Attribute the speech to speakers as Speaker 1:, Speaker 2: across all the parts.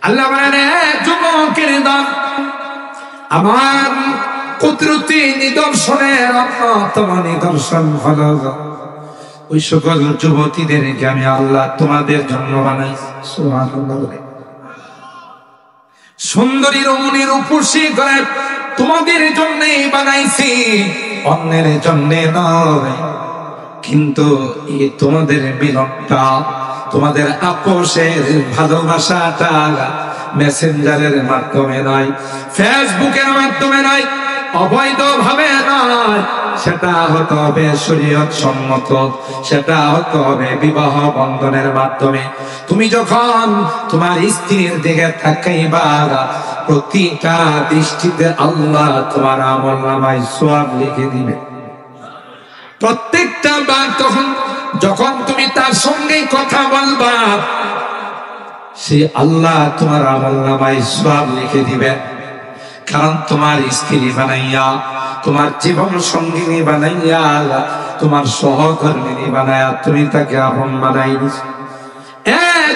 Speaker 1: আল্লাহ বলেন, যুবকের দল, আমার কুদরতি নিদর্শনের অন্যতম নিদর্শন হলো ওই সকল যুবতীদেরকে আমি আল্লাহ তোমাদের জন্য বানাইছি। সুবহানাল্লাহ। সুন্দরী রমণীর উপসী করে তোমাদের জন্যই বানাইছি, অন্যের জন্য নয়। কিন্তু এই তোমাদের মিলনটা, তোমাদের আপোষের ভালোবাসাটা মেসেঞ্জারের মাধ্যমে নয়, ফেসবুকের মাধ্যমে নয়, অবৈধ ভাবে নয়, সেটা হতে হবে শরীয়ত সম্মত, সেটা হতে হবে বিবাহ বন্ধনের মাধ্যমে। তুমি যখন তোমার স্ত্রীর দিকে তাকাইবা, প্রতিটা দৃষ্টিতে আল্লাহ তোমার আমলনামায় সওয়াব লিখে দিবে। প্রত্যেকটা বার তখন যখন তুমি তার সঙ্গে কথা বলবা, সে আল্লাহ তোমার আমলনামায় সওয়াব লিখে দিবে। কারণ তোমার স্ত্রী বানাইয়া, তোমার জীবন সঙ্গিনী বানাইয়া, তোমার সহধর্মিনী বানাইয়া তুমি তাকে আপন বানাই দিছ।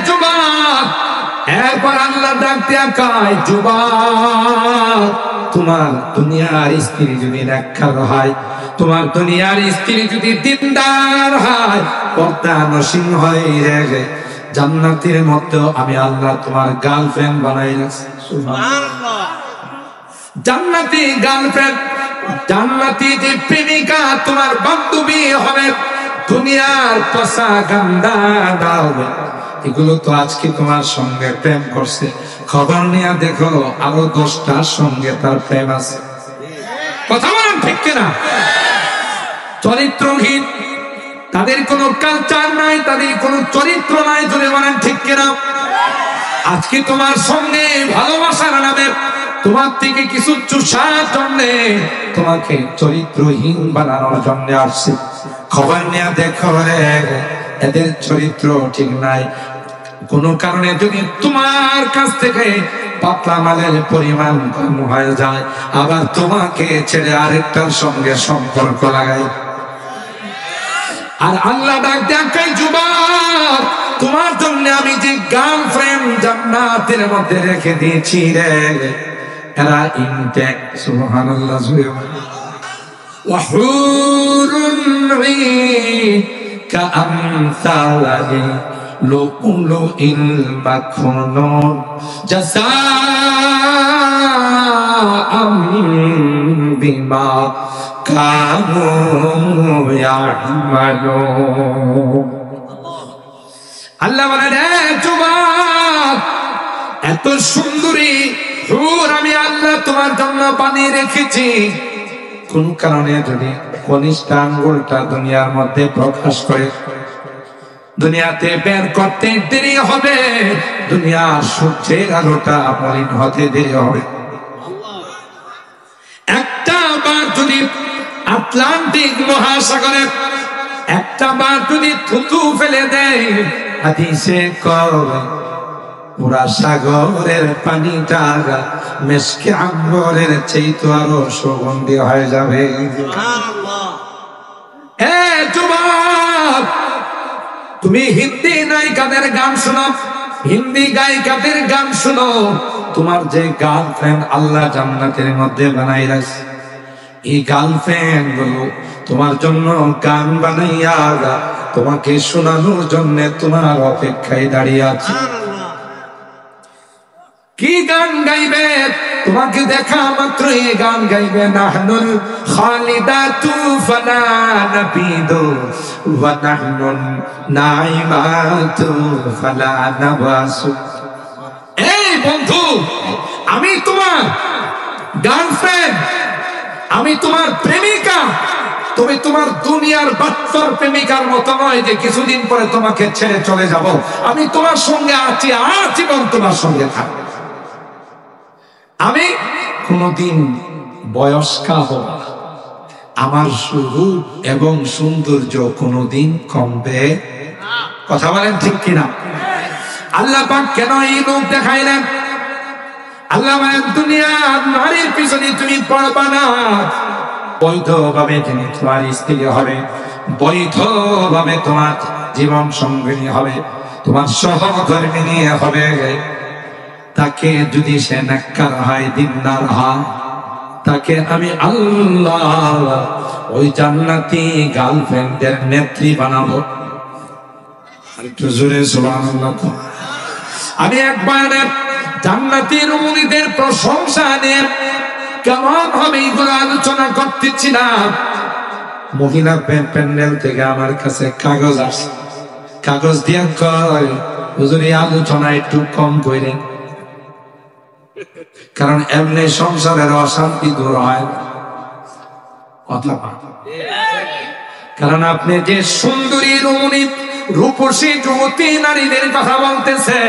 Speaker 1: যুবক, এরপর আল্লাহ ডাক দিয়া কয়, যুবক, তোমার দুনিয়ার স্ত্রী যদি নেককার হয়, তোমার দুনিয়ার স্ত্রী যদি দিনদার হয়, পর্দানসীন হয়, জান্নাতের মধ্যে আমি আল্লাহ তোমার গার্লফ্রেন্ড বানাই রাখছি। সুবহানাল্লাহ। জান্নাতি গার্লফ্রেন্ড, জান্নাতি যে প্রেমিকা তোমার বান্ধবী হবে, দুনিয়ার পচা গান্দা হবে। এগুলো তো আজকে তোমার সঙ্গে প্রেম করছে, খবর নিয়ে দেখো আরো 10টার সঙ্গে তার প্রেম আছে। কথা বলেন ঠিক কিনা? চরিত্রহীন, তাদের কোনো কালচার নাই, তাদের কোনো চরিত্র নাই, যদি বলেন ঠিক কিনা? আজকে তোমার সঙ্গে ভালোবাসার নামে তোমার থেকে কিছু চুষার জন্য, তোমাকে চরিত্রহীন বানানোর জন্য আসছে। খবর নিয়ে দেখো এদের চরিত্র ঠিক নাই। কোন কারণে যদি তোমার কাছ থেকে পাতলা মালের পরিমাণ কম হয়ে যায়, আবার তোমাকে ছেড়ে আরেকটার সঙ্গে সম্পর্ক লাগাই। আর আল্লাহ ডাক দেয়, যুবক, তোমার জন্য আমি যে গার্লফ্রেন্ড জান্নাতের মধ্যে রেখে দিয়েছি রে, এরা ইনটেক। সুবহানাল্লাহ। ওয়াহুরুন ঈন কাআমসালি লুউলুইল মাকনুন জাযাআম বিমা কানু ইয়ামালুন। আল্লাহ বলেন, যুবক, এত সুন্দরী হুর আমি আল্লাহ তোমার জন্য বানিয়ে রেখেছি। কোন কারণে যদি কনিষ্ঠ আঙ্গুলটা দুনিয়ার মধ্যে প্রকাশ করে, দুনিয়াতে বের করতে দেরি হবে, দুনিয়ার সূর্যের আলোটা মলিন হতে দেরি হবে। একটা বার যদি আটলান্টিক মহাসাগরে একটা বার যদি থুতু ফেলে দেয়, হাদিসে কয় পুরা সাগরের পানিটা মেশকে আম্বরের চাইতে আরো সুগন্ধি হয়ে যাবে। যুবক, তুমি হিন্দি নায়িকাদের গান শোনো, হিন্দি গায়িকাদের গান শোনো, তোমার যে গার্লফ্রেন্ড আল্লাহ জান্নাতের মধ্যে বানাই রাখছে, এই গার্লফ্রেন্ড গুলো তোমার জন্য গান বানাইয়া তোমাকে শোনানোর জন্য তোমার অপেক্ষায় দাঁড়িয়ে আছে। কি গান গাইবে? তোমাকে দেখা মাত্র এই গান গাইবে, নাহনুল খালিদাতু ফালা নাবিদু ওয়া নাহনুন নাইমাতু ফালা নাবাসু। এই বন্ধু, আমি তোমার গার্লফ্রেন্ড, আমি তোমার প্রেমিকা। তুমি তোমার দুনিয়ার বাচ্চার প্রেমিকার মতো নয় যে কিছুদিন পরে তোমাকে ছেড়ে চলে যাব। আমি তোমার সঙ্গে আছি, আজীবন তোমার সঙ্গে থাকবো। আমি কোনদিন বয়স্কা হব না, আমার রূপ এবং সৌন্দর্য কোনদিন কমবে। কথা বলেন ঠিক কিনা? আল্লাহ পাক কেন এই রূপ দেখাইলেন? আল্লাহ বলেন, দুনিয়ার নারীর পিছনে তুমি পড়বা না, বৈধভাবে যিনি তোমার স্ত্রী হবে, বৈধভাবে তোমার জীবন সঙ্গিনী হবে, তোমার সহধর্মিনী হবে, তাকে যদি সে নেককার হয়, দিনদার হয়, তাকে আমি আল্লাহ ওই জান্নাতি গার্লফ্রেন্ডের নেত্রী বানাবো। একটু জোরে সুবহানাল্লাহ। আমি একবার জান্নাতি রমণীদের প্রশংসা নিয়ে কেমন হবে এইগুলো আলোচনা করতেছিলাম। মহিলা প্যান্ডেল থেকে আমার কাছে কাগজ আসে, কাগজ দিয়ে কয়, হুজুর এই আলোচনা একটু কম করেন, কারণ এমনি সংসারের অশান্তি দূর হয় কথা। কারণ আপনি যে সুন্দরী রমণী রূপসী যুবতী নারীদের কথা বলতেছে,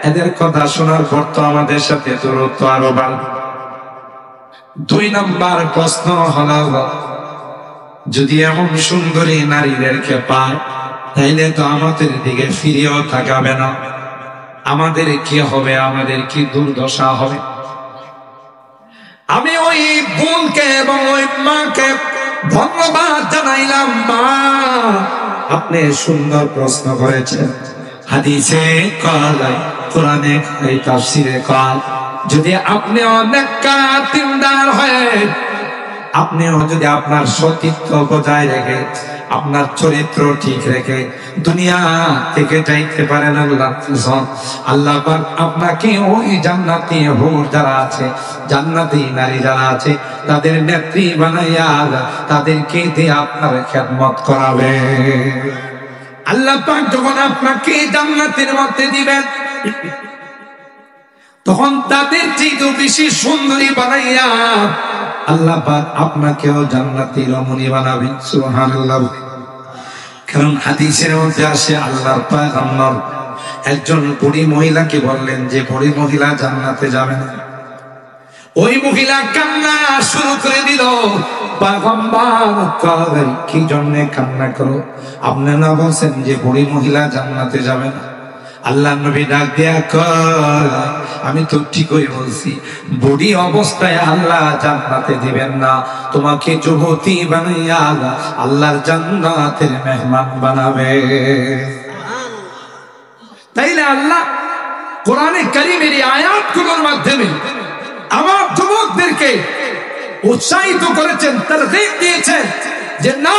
Speaker 1: এদের কথা শোনার পর তো আমাদের সাথে দূরত্ব আরো বাড়বে। 2 নাম্বার প্রশ্ন হলো, যদি এমন সুন্দরী নারীদেরকে পায়, তাইলে তো আমাদের দিকে ফিরেও তাকাবে না। আমাদের কি হবে? আমাদের কি দুর্দশা হবে? আমি ওই বোনকে এবং ওই মাকে ধন্যবাদ জানাইলাম। মা, আপনি সুন্দর প্রশ্ন করেছেন। হাদিসে কয়, কোরআনে কয়, তাফসীরে কয়, যদি আপনি নেককার দিনদার হয়ে, আপনিও যদি আপনার সতীত্ব বজায় রেখে, আপনার চরিত্র ঠিক রেখে দুনিয়া থেকে যাইতে পারেন, আল্লাহ পাক আপনাকে ওই জান্নাতি হুর যারা আছে, জান্নাতি নারী যারা আছে, তাদের নেত্রী বানাইয়া তাদেরকে দিয়ে আপনার খেদমত করাবে। আল্লাহ পাক যখন আপনাকে জান্নাতের মধ্যে দিবেন, তখন তাদের চেয়ে বেশি সুন্দরী বানাইয়া আল্লাহ পাক আপনাকেও জান্নাতি রমণী বানাবেন। সুবহানাল্লাহ। কারণ হাদিসের মধ্যে আসে, আল্লাহর পয়গম্বর একজন বুড়ি মহিলাকে বললেন যে বুড়ি মহিলা জান্নাতে যাবে না। ওই মহিলা কান্না শুরু করে দিল। পয়গম্বর কয়, কি জন্য কান্না করো? আপনি না বলছেন যে বুড়ি মহিলা জান্নাতে যাবে না? আল্লাহ নবী ডাক দিয়া কয়, আমি তো ঠিকই বলছি, বুড়ি অবস্থায় আল্লাহ জান্নাতে দিবেন না, তোমাকে যুবতী বানাইয়া আল্লাহর জান্নাতের মেহমান বানাবে। তাইলে আল্লাহ কোরআনে কারীমের এই আয়াতগুলোর মাধ্যমে আমার যুবকদেরকে উৎসাহিত করেছেন, তারগীব দিয়েছেন যে না,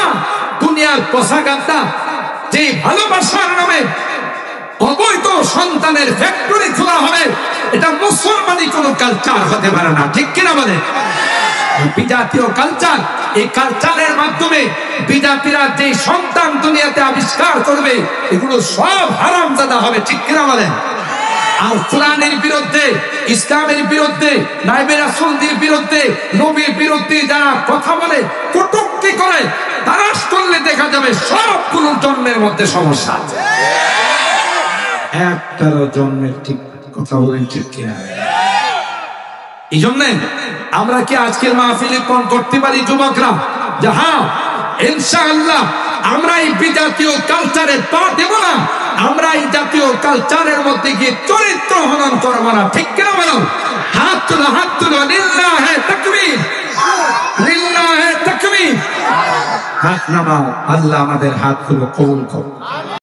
Speaker 1: দুনিয়ার প্রসাগান্তা যে ভালোবাসার নামে অবৈধ সন্তানের ফ্যাক্টরি খোলা হবে, এটা মুসলমানি কোনো কালচার হতে পারে না। ঠিক কিনা বলে? বিজাতীয় কালচার, এই কালচারের মাধ্যমে বিজাতিরা যে সন্তান দুনিয়াতে আবিষ্কার করবে, এগুলো সব হারামজাদা হবে। ঠিক কিনা বলে? আর কোরআনের বিরুদ্ধে, ইসলামের বিরুদ্ধে, নায়েবে রাসূলদের বিরুদ্ধে, নবীর বিরুদ্ধে যারা কথা বলে, কটূক্তি করে, তারাশ করলে দেখা যাবে সবগুলো জন্মের মধ্যে সমস্যা আছে। একটারও জন্মের ঠিক কথা বলেন ঠিক কিনা? এই জন্য আমরা কি আজকের মাহফিলে কোন করতে পারি যুবকরা যে হ্যাঁ ইনশাআল্লাহ আমরা এই বিজাতীয় কালচারে পা দেব না, আমরা এই জাতীয় কালচারের মধ্যে গিয়ে চরিত্র হনন করব না। ঠিক কিনা বলো? হাত তুলো, হাত তুলো। লিল্লাহে তাকবীর, লিল্লাহে তাকবীর। হাত নামাও। আল্লাহ আমাদের হাতগুলো কবুল করুন।